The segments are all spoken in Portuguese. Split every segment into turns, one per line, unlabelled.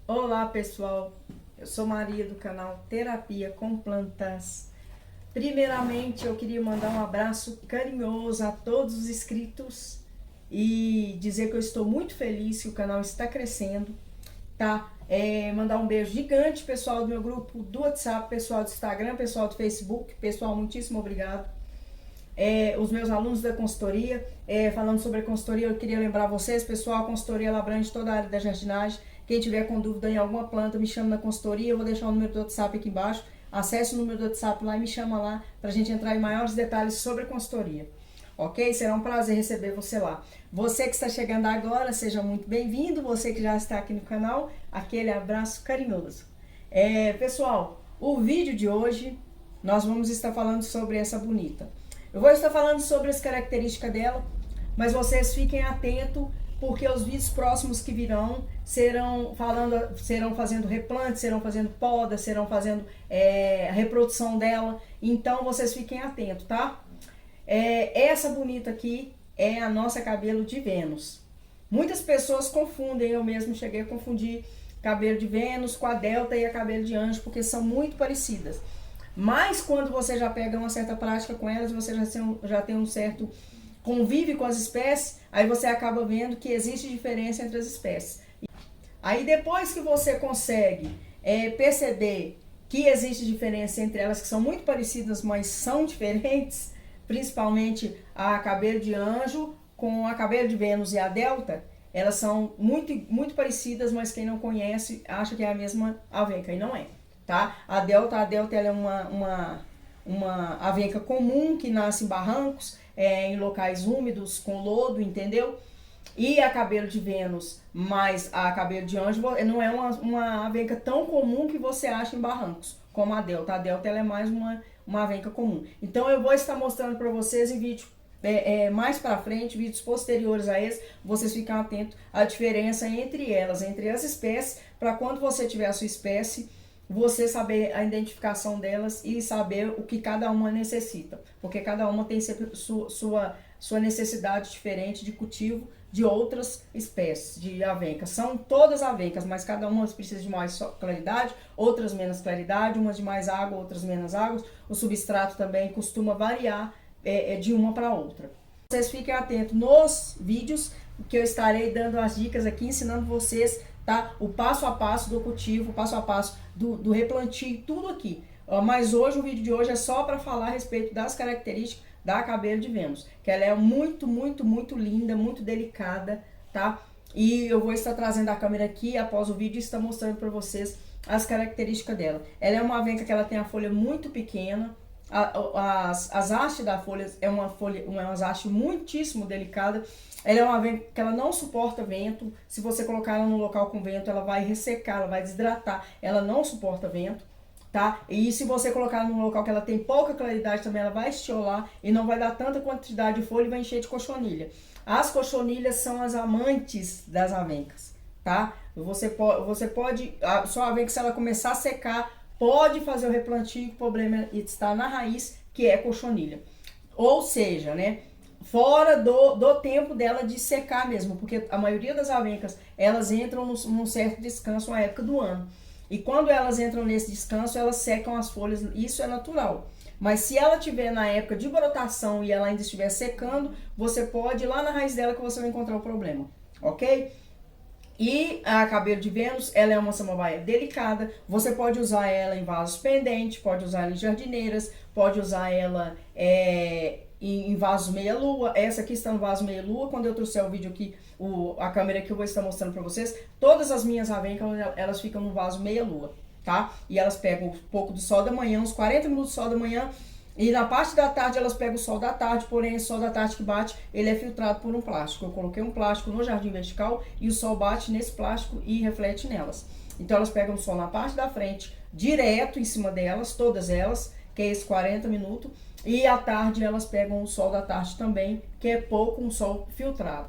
Olá pessoal, eu sou Maria do canal Terapia com Plantas. Primeiramente eu queria mandar um abraço carinhoso a todos os inscritos e dizer que eu estou muito feliz que o canal está crescendo, tá? Mandar um beijo gigante pessoal do meu grupo do WhatsApp, pessoal do Instagram, pessoal do Facebook, pessoal, muitíssimo obrigado. Os meus alunos da consultoria, falando sobre a consultoria, eu queria lembrar vocês, pessoal, a consultoria ela abrange toda a área da jardinagem. Quem tiver com dúvida em alguma planta, me chama na consultoria, eu vou deixar o número do WhatsApp aqui embaixo. Acesse o número do WhatsApp lá e me chama lá pra gente entrar em maiores detalhes sobre a consultoria. Ok? Será um prazer receber você lá. Você que está chegando agora, seja muito bem-vindo. Você que já está aqui no canal, aquele abraço carinhoso. Pessoal, o vídeo de hoje, nós vamos estar falando sobre essa bonita. Eu vou estar falando sobre as características dela, mas vocês fiquem atentos, porque os vídeos próximos que virão serão fazendo replante, serão fazendo poda, serão fazendo a reprodução dela. Então vocês fiquem atentos, tá? Essa bonita aqui é a nossa cabelo de Vênus. Muitas pessoas confundem, eu mesmo cheguei a confundir cabelo de Vênus com a Delta e a cabelo de Anjo, porque são muito parecidas. Mas quando você já pega uma certa prática com elas, você já tem um certo convívio com as espécies, aí você acaba vendo que existe diferença entre as espécies. Aí depois que você consegue perceber que existe diferença entre elas, que são muito parecidas, mas são diferentes, principalmente a cabelo de Anjo com a cabelo de Vênus e a Delta, elas são muito, muito parecidas, mas quem não conhece acha que é a mesma avenca, e não é. Tá? A Delta ela é uma avenca comum que nasce em barrancos, em locais úmidos, com lodo, entendeu? E a cabelo de Vênus mais a cabelo de Anjo não é uma avenca tão comum que você acha em barrancos, como a Delta. A Delta ela é mais uma avenca comum. Então eu vou estar mostrando para vocês em vídeo mais para frente, vídeos posteriores a esse, vocês ficam atentos à diferença entre elas, entre as espécies, para quando você tiver a sua espécie, você saber a identificação delas e saber o que cada uma necessita, porque cada uma tem sempre sua necessidade diferente de cultivo de outras espécies de avencas. São todas avencas, mas cada uma precisa de mais claridade, outras menos claridade, umas de mais água, outras menos água. O substrato também costuma variar de uma para outra. Vocês fiquem atentos nos vídeos, que eu estarei dando as dicas aqui, ensinando vocês, tá? O passo a passo do cultivo, o passo a passo do replantio, tudo aqui. Mas hoje, o vídeo de hoje é só para falar a respeito das características da cabelo de Vênus, que ela é muito, muito, muito linda, muito delicada, tá? E eu vou estar trazendo a câmera aqui após o vídeo e estar mostrando para vocês as características dela. Ela é uma avenca que ela tem a folha muito pequena, as hastes da folha é uma haste muitíssimo delicada. Ela é uma avenca que ela não suporta vento. Se você colocar ela num local com vento, ela vai ressecar, ela vai desidratar. Ela não suporta vento, tá? E se você colocar ela num local que ela tem pouca claridade também, ela vai estiolar e não vai dar tanta quantidade de folha e vai encher de cochonilha. As cochonilhas são as amantes das avencas, tá? Você pode a sua avenca, se ela começar a secar, pode fazer o replantio, o problema está na raiz, que é cochonilha. Ou seja, né, fora do tempo dela de secar mesmo, porque a maioria das avencas, elas entram num certo descanso na época do ano. E quando elas entram nesse descanso, elas secam as folhas, isso é natural. Mas se ela estiver na época de brotação e ela ainda estiver secando, você pode ir lá na raiz dela que você vai encontrar o problema, ok? E a cabelo de Vênus, ela é uma samambaia delicada, você pode usar ela em vasos pendentes, pode usar ela em jardineiras, pode usar ela em vasos meia-lua. Essa aqui está no vaso meia-lua. Quando eu trouxer o vídeo aqui, a câmera que eu vou estar mostrando para vocês, todas as minhas avencas, elas ficam no vaso meia-lua, tá? E elas pegam um pouco do sol da manhã, uns 40 minutos do sol da manhã, e na parte da tarde elas pegam o sol da tarde, porém o sol da tarde que bate, ele é filtrado por um plástico. Eu coloquei um plástico no jardim vertical e o sol bate nesse plástico e reflete nelas. Então elas pegam o sol na parte da frente, direto em cima delas, todas elas, que é esses 40 minutos, e à tarde elas pegam o sol da tarde também, que é pouco, um sol filtrado.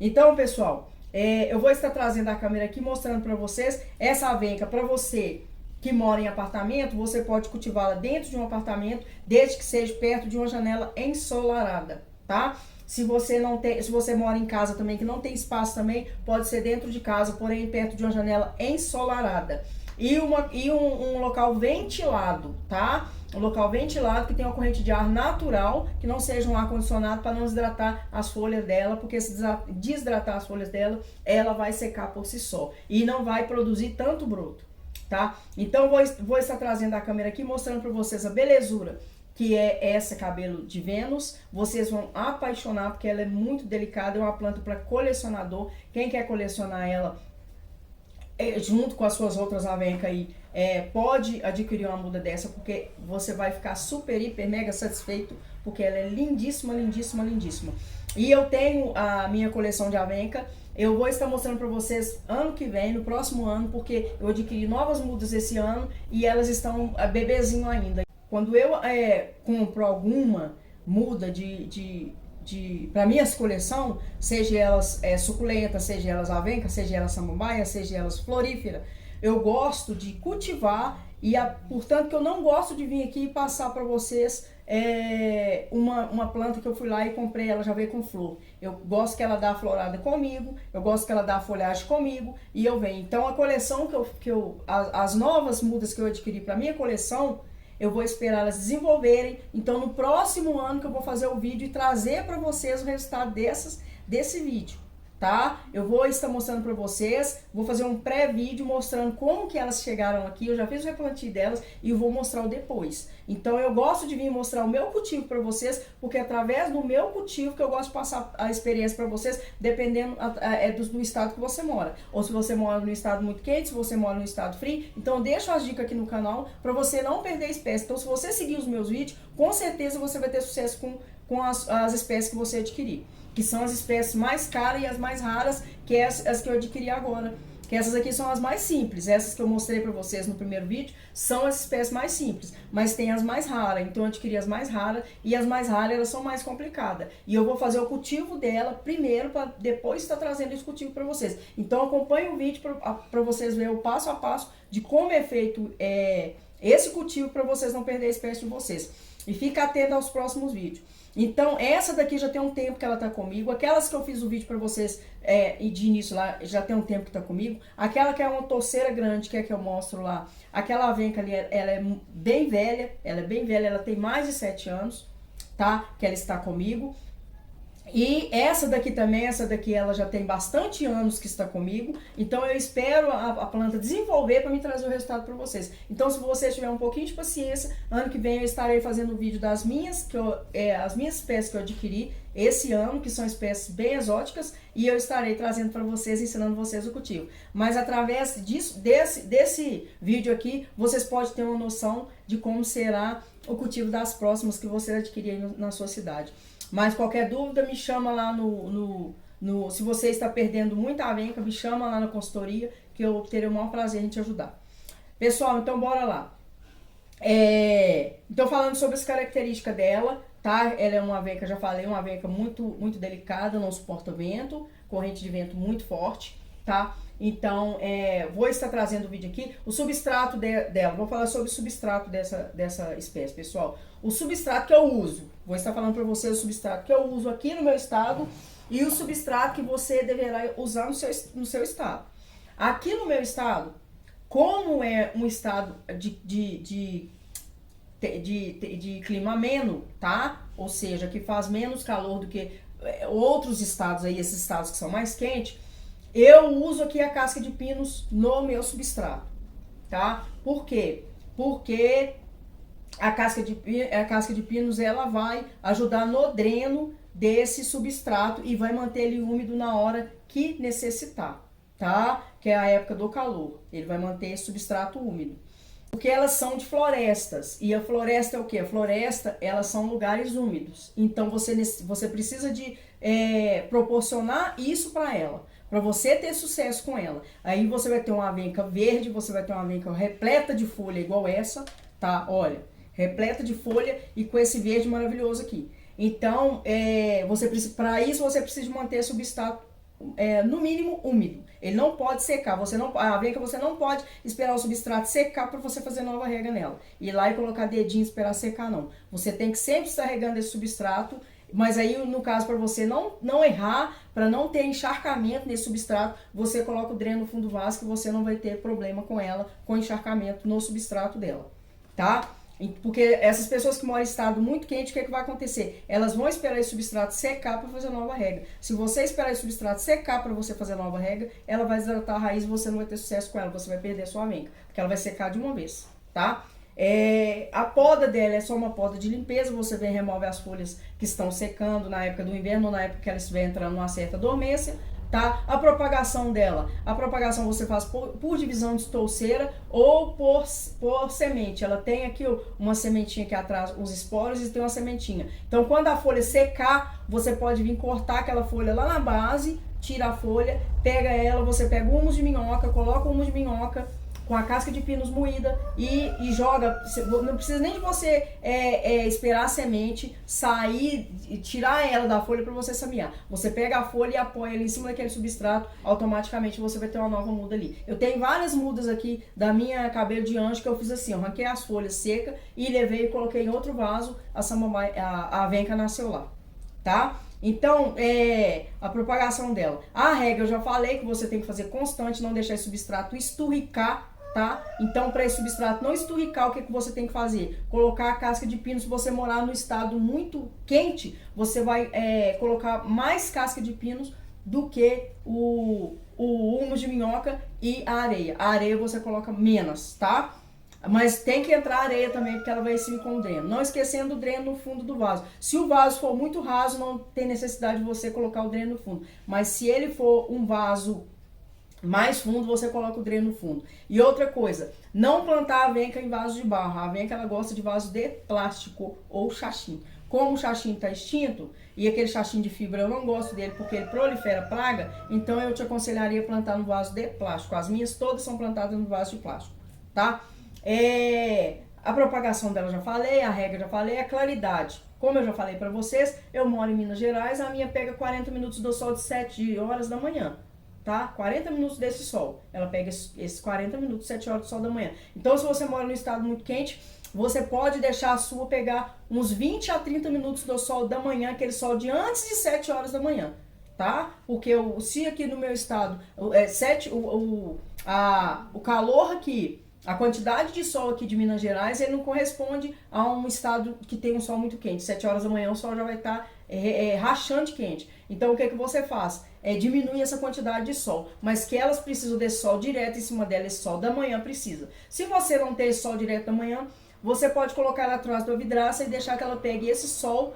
Então, pessoal, eu vou estar trazendo a câmera aqui, mostrando para vocês essa avenca. Para você que mora em apartamento, você pode cultivá-la dentro de um apartamento, desde que seja perto de uma janela ensolarada, tá? Se você não tem, se você mora em casa também, que não tem espaço também, pode ser dentro de casa, porém perto de uma janela ensolarada. E um local ventilado, tá? Um local ventilado que tenha uma corrente de ar natural, que não seja um ar-condicionado para não desidratar as folhas dela, porque se desidratar as folhas dela, ela vai secar por si só e não vai produzir tanto broto, tá? Então vou estar trazendo a câmera aqui, mostrando para vocês a belezura que é essa cabelo de Vênus. Vocês vão apaixonar, porque ela é muito delicada, é uma planta para colecionador. Quem quer colecionar ela, junto com as suas outras avencas aí, pode adquirir uma muda dessa, porque você vai ficar super, hiper, mega satisfeito, porque ela é lindíssima, lindíssima, lindíssima. E eu tenho a minha coleção de avenca, eu vou estar mostrando para vocês ano que vem, no próximo ano, porque eu adquiri novas mudas esse ano e elas estão bebezinho ainda. Quando eu compro alguma muda para minhas coleção, seja elas suculenta, seja elas avenca, seja elas samambaia, seja elas florífera, eu gosto de cultivar e portanto que eu não gosto de vir aqui e passar para vocês uma planta que eu fui lá e comprei, ela já veio com flor. Eu gosto que ela dá a florada comigo, eu gosto que ela dá a folhagem comigo e eu venho. Então a coleção as novas mudas que eu adquiri para minha coleção, eu vou esperar elas desenvolverem. Então no próximo ano que eu vou fazer o vídeo e trazer para vocês o resultado desse vídeo, tá? Eu vou estar mostrando para vocês, vou fazer um pré-vídeo mostrando como que elas chegaram aqui. Eu já fiz o replantio delas e eu vou mostrar o depois. Então eu gosto de vir mostrar o meu cultivo para vocês, porque é através do meu cultivo que eu gosto de passar a experiência para vocês, dependendo do estado que você mora. Ou se você mora no estado muito quente, se você mora no estado frio. Então deixa as dicas aqui no canal para você não perder espécie. Então se você seguir os meus vídeos, com certeza você vai ter sucesso com as espécies que você adquirir, que são as espécies mais caras e as mais raras, que é as que eu adquiri agora. Que essas aqui são as mais simples. Essas que eu mostrei para vocês no primeiro vídeo são as espécies mais simples, mas tem as mais raras. Então eu adquiri as mais raras, e as mais raras elas são mais complicadas. E eu vou fazer o cultivo dela primeiro, para depois estar trazendo esse cultivo para vocês. Então acompanhe o vídeo para vocês verem o passo a passo de como é feito esse cultivo, para vocês não perderem a espécie de vocês. E fica atento aos próximos vídeos. Então, essa daqui já tem um tempo que ela tá comigo. Aquelas que eu fiz o vídeo pra vocês e de início lá, já tem um tempo que tá comigo. Aquela que é uma torceira grande, que é que eu mostro lá. Aquela avenca ali, ela é bem velha. Ela tem mais de 7 anos, tá? Que ela está comigo. E essa daqui também, ela já tem bastante anos que está comigo. Então eu espero a planta desenvolver para me trazer o resultado para vocês. Então se vocês tiverem um pouquinho de paciência, ano que vem eu estarei fazendo um vídeo das minhas, as minhas espécies que eu adquiri esse ano, que são espécies bem exóticas, e eu estarei trazendo para vocês, ensinando vocês o cultivo. Mas através desse vídeo aqui, vocês podem ter uma noção de como será o cultivo das próximas que você adquirir na sua cidade. Mas qualquer dúvida, me chama lá se você está perdendo muita avenca, me chama lá na consultoria, que eu terei o maior prazer em te ajudar. Pessoal, então bora lá. Então falando sobre as características dela, tá? Ela é uma avenca, já falei, uma avenca muito, muito delicada, não suporta vento, corrente de vento muito forte, tá? Então, vou estar trazendo o vídeo aqui, o substrato dela, vou falar sobre o substrato dessa espécie, pessoal. O substrato que eu uso, vou estar falando para vocês o substrato que eu uso aqui no meu estado e o substrato que você deverá usar no seu estado. Aqui no meu estado, como é um estado de clima ameno, tá? Ou seja, que faz menos calor do que outros estados aí, esses estados que são mais quentes, eu uso aqui a casca de pinos no meu substrato, tá? Por quê? Porque a casca de pinos, ela vai ajudar no dreno desse substrato e vai manter ele úmido na hora que necessitar, tá? Que é a época do calor. Ele vai manter esse substrato úmido. Porque elas são de florestas. E a floresta é o quê? A floresta, elas são lugares úmidos. Então você precisa de proporcionar isso para ela, para você ter sucesso com ela. Aí você vai ter uma avenca verde, você vai ter uma avenca repleta de folha igual essa, tá? Olha, repleta de folha e com esse verde maravilhoso aqui. Então, para isso você precisa manter esse substrato no mínimo úmido. Ele não pode secar. A avenca você não pode esperar o substrato secar para você fazer nova rega nela. Ir lá e colocar dedinho e esperar secar, não. Você tem que sempre estar regando esse substrato Mas aí, no caso, para você não errar, para não ter encharcamento nesse substrato, você coloca o dreno no fundo do vaso, que você não vai ter problema com ela, com encharcamento no substrato dela, tá? Porque essas pessoas que moram em estado muito quente, o que vai acontecer? Elas vão esperar esse substrato secar para fazer nova rega. Se você esperar esse substrato secar para você fazer nova rega, ela vai desidratar a raiz e você não vai ter sucesso com ela, você vai perder a sua venca, porque ela vai secar de uma vez, tá? A poda dela é só uma poda de limpeza, você vem e remove as folhas que estão secando na época do inverno ou na época que ela estiver entrando numa certa dormência, tá? A propagação dela, você faz por divisão de touceira ou por semente. Ela tem aqui uma sementinha aqui atrás, os esporos, e tem uma sementinha. Então, quando a folha secar, você pode vir cortar aquela folha lá na base, tira a folha, pega ela, você pega o humus de minhoca, coloca o humus de minhoca com a casca de pinos moída e joga. Não precisa nem de você esperar a semente sair e tirar ela da folha para você semear. Você pega a folha e apoia ali em cima daquele substrato, automaticamente você vai ter uma nova muda ali. Eu tenho várias mudas aqui da minha cabelo de anjo que eu fiz assim, eu arranquei as folhas secas e levei e coloquei em outro vaso, a venca nasceu lá, tá? Então, a propagação dela. A rega eu já falei que você tem que fazer constante, não deixar esse substrato esturricar, tá? Então, para esse substrato não esturricar, o que você tem que fazer? Colocar a casca de pino. Se você morar no estado muito quente, você vai colocar mais casca de pinos do que o humus de minhoca e a areia. A areia você coloca menos, tá? Mas tem que entrar areia também, porque ela vai seguir com o dreno. Não esquecendo o dreno no fundo do vaso. Se o vaso for muito raso, não tem necessidade de você colocar o dreno no fundo. Mas se ele for um vaso mais fundo, você coloca o dreno no fundo. E outra coisa, não plantar a venca em vaso de barro. A venca, ela gosta de vaso de plástico ou chachim. Como o chachim está extinto, e aquele chachim de fibra eu não gosto dele porque ele prolifera praga, então eu te aconselharia a plantar no vaso de plástico. As minhas todas são plantadas no vaso de plástico, tá? A propagação dela eu já falei, a rega eu já falei, a claridade. Como eu já falei para vocês, eu moro em Minas Gerais, a minha pega 40 minutos do sol de 7 horas da manhã. Tá? 40 minutos desse sol. Ela pega esses 40 minutos, 7 horas do sol da manhã. Então, se você mora num estado muito quente, você pode deixar a sua pegar uns 20 a 30 minutos do sol da manhã, aquele sol de antes de 7 horas da manhã, tá? Porque se aqui no meu estado, o calor aqui, a quantidade de sol aqui de Minas Gerais, ele não corresponde a um estado que tem um sol muito quente. 7 horas da manhã o sol já vai estar rachante quente. Então, o que você faz? Diminui essa quantidade de sol, mas que elas precisam desse sol direto em cima dela, esse sol da manhã precisa. Se você não tem esse sol direto da manhã, você pode colocar ela atrás da vidraça e deixar que ela pegue esse sol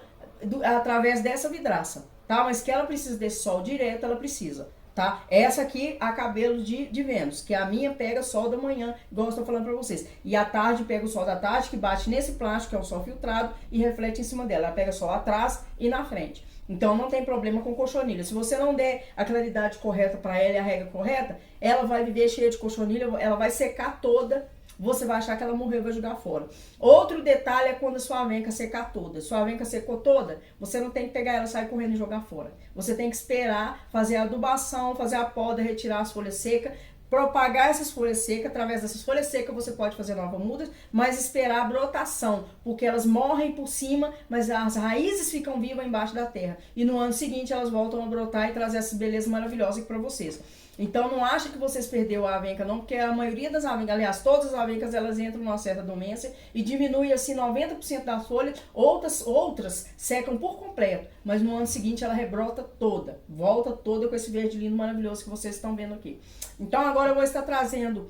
através dessa vidraça, tá? Mas que ela precisa desse sol direto, ela precisa, tá? Essa aqui, a cabelo de Vênus, que a minha pega sol da manhã, igual eu estou falando pra vocês. E à tarde pega o sol da tarde, que bate nesse plástico, que é o sol filtrado, e reflete em cima dela. Ela pega sol atrás e na frente. Então, não tem problema com cochonilha. Se você não der a claridade correta para ela e a rega correta, ela vai viver cheia de cochonilha, ela vai secar toda, você vai achar que ela morreu e vai jogar fora. Outro detalhe é quando a sua venca secar toda. Sua venca secou toda, você não tem que pegar ela, sair correndo e jogar fora. Você tem que esperar, fazer a adubação, fazer a poda, retirar as folhas secas, propagar essas folhas secas. Através dessas folhas secas você pode fazer novas mudas, mas esperar a brotação, porque elas morrem por cima, mas as raízes ficam vivas embaixo da terra. E no ano seguinte elas voltam a brotar e trazer essa beleza maravilhosa aqui para vocês. Então não acha que vocês perderam a avenca não, porque a maioria das avencas, aliás, todas as avencas, elas entram numa certa dormência e diminui assim 90% das folhas, outras secam por completo, mas no ano seguinte ela rebrota toda, volta toda com esse verde lindo maravilhoso que vocês estão vendo aqui. Então agora eu vou estar trazendo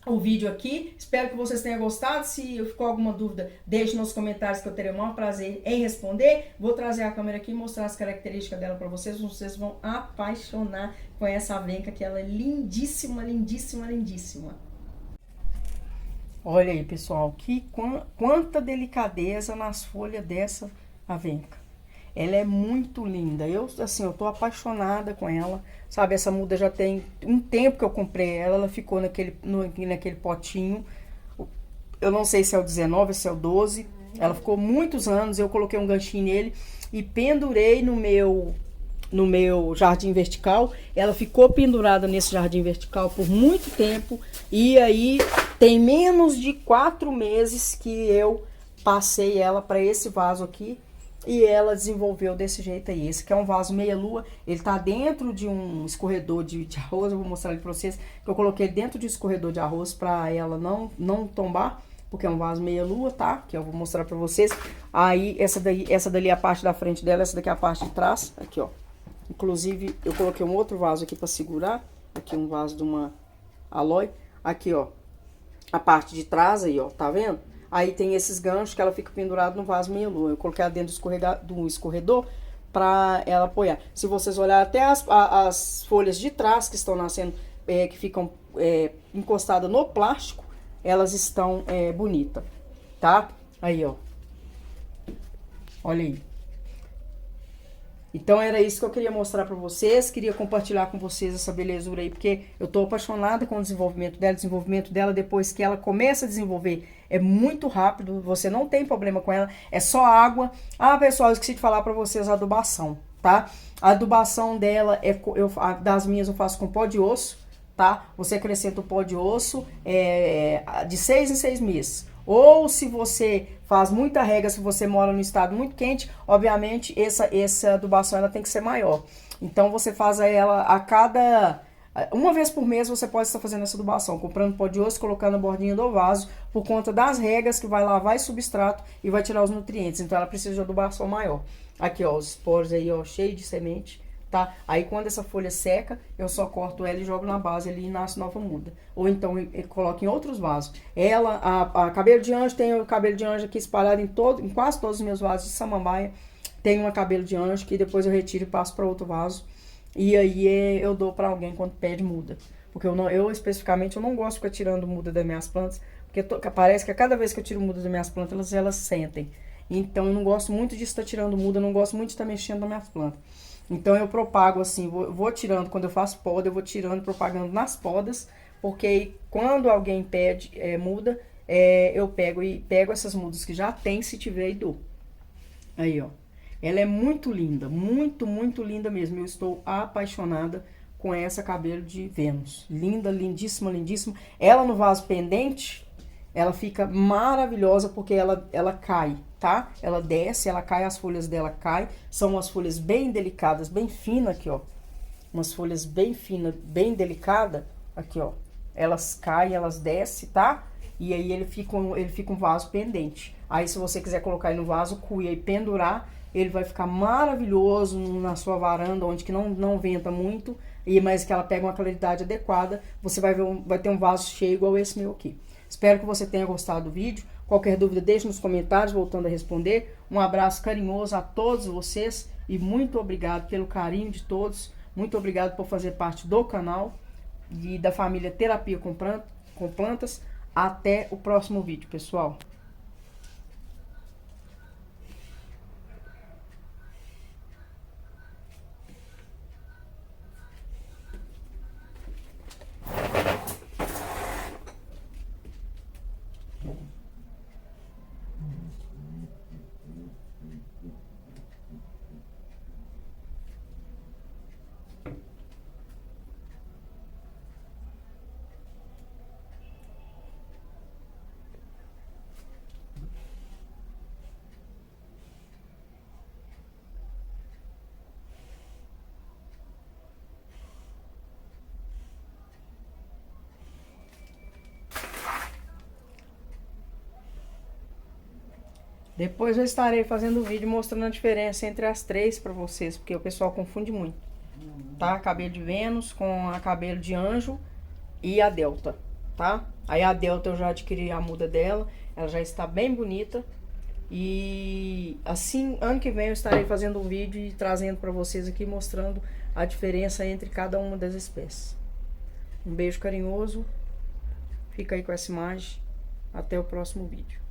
o vídeo aqui, espero que vocês tenham gostado. Se ficou alguma dúvida, deixe nos comentários que eu terei o maior prazer em responder. Vou trazer a câmera aqui e mostrar as características dela para vocês. Vocês vão apaixonar com essa avenca, que ela é lindíssima, lindíssima, lindíssima. Olha aí, pessoal, quanta delicadeza nas folhas dessa avenca. Ela é muito linda. Eu tô apaixonada com ela. Sabe, essa muda já tem um tempo que eu comprei ela. Ela ficou naquele potinho. Eu não sei se é o 19 ou se é o 12. Ela ficou muitos anos. Eu coloquei um ganchinho nele e pendurei no meu jardim vertical. Ela ficou pendurada nesse jardim vertical por muito tempo. E aí, tem menos de 4 meses que eu passei ela para esse vaso aqui. E ela desenvolveu desse jeito aí. Esse aqui é um vaso meia-lua. Ele tá dentro de um escorredor de arroz. Eu vou mostrar ele pra vocês. Que eu coloquei dentro de um escorredor de arroz pra ela não tombar. Porque é um vaso meia-lua, tá? Que eu vou mostrar pra vocês. Aí, essa dali é a parte da frente dela. Essa daqui é a parte de trás. Aqui, ó. Inclusive, eu coloquei um outro vaso aqui pra segurar. Aqui um vaso de uma Aloy. Aqui, ó. A parte de trás aí, ó. Tá vendo? Aí tem esses ganchos que ela fica pendurada no vaso meia-lua. Eu coloquei ela dentro do escorredor para ela apoiar. Se vocês olharem até as folhas de trás que estão nascendo, que ficam encostadas no plástico, elas estão bonitas, tá? Aí, ó. Olha aí. Então era isso que eu queria mostrar pra vocês, queria compartilhar com vocês essa belezura aí, porque eu tô apaixonada com o desenvolvimento dela, depois que ela começa a desenvolver, é muito rápido, você não tem problema com ela, é só água. Ah, pessoal, eu esqueci de falar pra vocês a adubação, tá? A adubação dela, das minhas eu faço com pó de osso, tá? Você acrescenta o pó de osso de 6 em 6 meses. Ou se você faz muita rega, se você mora num estado muito quente, obviamente essa adubação ela tem que ser maior. Então você faz ela uma vez por mês você pode estar fazendo essa adubação, comprando pó de osso, colocando na bordinha do vaso, por conta das regas que vai lavar esse substrato e vai tirar os nutrientes. Então ela precisa de adubação maior. Aqui, ó, os esporos aí, ó, cheio de semente. Tá? Aí quando essa folha seca, eu só corto ela e jogo na base ali e nasce nova muda. Ou então eu coloco em outros vasos. Ela, a cabelo de anjo, tem o cabelo de anjo aqui espalhado em quase todos os meus vasos de samambaia. Tem uma cabelo de anjo que depois eu retiro e passo para outro vaso. E aí eu dou para alguém quando pede muda. Porque eu especificamente eu não gosto de ficar tirando muda das minhas plantas. Porque parece que a cada vez que eu tiro muda das minhas plantas, elas sentem. Então eu não gosto muito de estar tirando muda, eu não gosto muito de estar mexendo nas minhas plantas. Então eu propago assim, vou tirando, quando eu faço poda, eu vou tirando, propagando nas podas, porque quando alguém pede muda, eu pego essas mudas que já tem, se tiver, e dou. Aí, ó. Ela é muito linda, muito, muito linda mesmo. Eu estou apaixonada com essa cabelo de Vênus. Linda, lindíssima, lindíssima. Ela no vaso pendente, ela fica maravilhosa porque ela cai, tá? Ela desce, ela cai, as folhas dela caem. São umas folhas bem delicadas, bem finas aqui, ó. Umas folhas bem finas, bem delicadas. Aqui, ó. Elas caem, elas descem, tá? E aí ele fica um vaso pendente. Aí se você quiser colocar ele no vaso, cuia e pendurar, ele vai ficar maravilhoso na sua varanda, onde que não venta muito, mas que ela pega uma claridade adequada. Você vai ter um vaso cheio igual esse meu aqui. Espero que você tenha gostado do vídeo. Qualquer dúvida, deixe nos comentários, voltando a responder. Um abraço carinhoso a todos vocês e muito obrigado pelo carinho de todos. Muito obrigado por fazer parte do canal e da família Terapia com Plantas. Até o próximo vídeo, pessoal. Depois eu estarei fazendo um vídeo mostrando a diferença entre as três pra vocês, porque o pessoal confunde muito, tá? Cabelo de Vênus com a cabelo de anjo e a Delta, tá? Aí a Delta eu já adquiri a muda dela, ela já está bem bonita. E assim, ano que vem eu estarei fazendo um vídeo e trazendo pra vocês aqui, mostrando a diferença entre cada uma das espécies. Um beijo carinhoso, fica aí com essa imagem, até o próximo vídeo.